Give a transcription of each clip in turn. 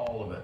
all of it?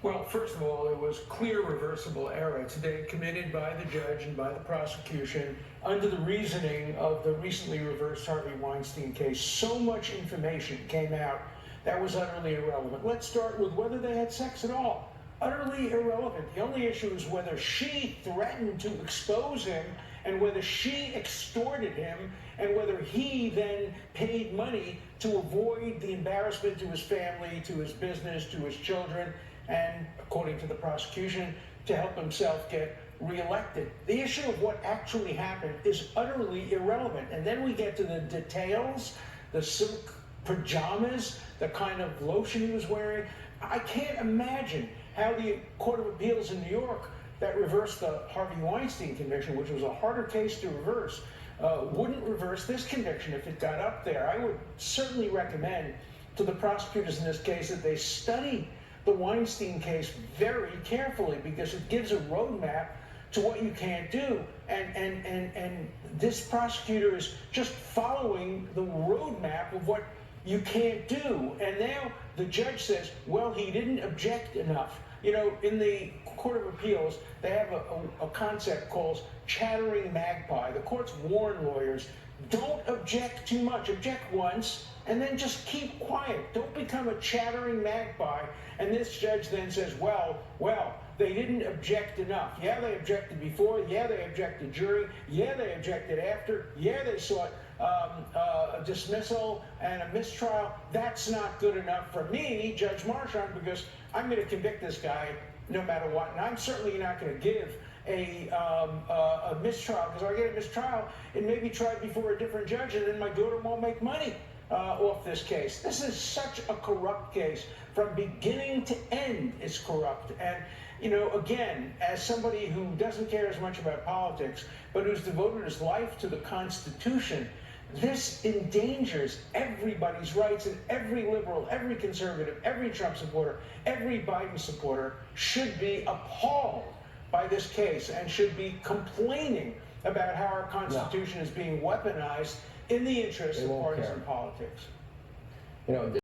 Well, first of all, it was clear reversible error. It's been committed by the judge and by the prosecution under the reasoning of the recently reversed Harvey Weinstein case. So much information came out that was utterly irrelevant. Let's start with whether they had sex at all. Utterly irrelevant. The only issue is whether she threatened to expose him and whether she extorted him and whether he then paid money to avoid the embarrassment to his family, to his business, to his children, and, according to the prosecution, to help himself get reelected. The issue of what actually happened is utterly irrelevant. And then we get to the details, the silk pajamas, the kind of lotion he was wearing. I can't imagine how the Court of Appeals in New York that reversed the Harvey Weinstein conviction, which was a harder case to reverse, wouldn't reverse this conviction if it got up there. I would certainly recommend to the prosecutors in this case that they study the Weinstein case very carefully, because it gives a roadmap to what you can't do. And this prosecutor is just following the roadmap of what you can't do. And now the judge says, well, he didn't object enough. You know, in the Court of Appeals, they have a concept called chattering magpie. The courts warn lawyers, don't object too much. Object once, and then just keep quiet. Don't become a chattering magpie. And this judge then says, well, they didn't object enough. Yeah, they objected before. Yeah, they objected during. Yeah, they objected after. Yeah, they sought a dismissal and a mistrial. That's not good enough for me, Judge Marchand, because I'm going to convict this guy no matter what. And I'm certainly not going to give a mistrial, because if I get a mistrial, it may be tried before a different judge, and then my daughter won't make money off this case. This is such a corrupt case. From beginning to end, it's corrupt. And, you know, again, as somebody who doesn't care as much about politics, but who's devoted his life to the Constitution, this endangers everybody's rights, and every liberal, every conservative, every Trump supporter, every Biden supporter should be appalled by this case and should be complaining about how our Constitution is being weaponized in the interest of partisan politics. You know,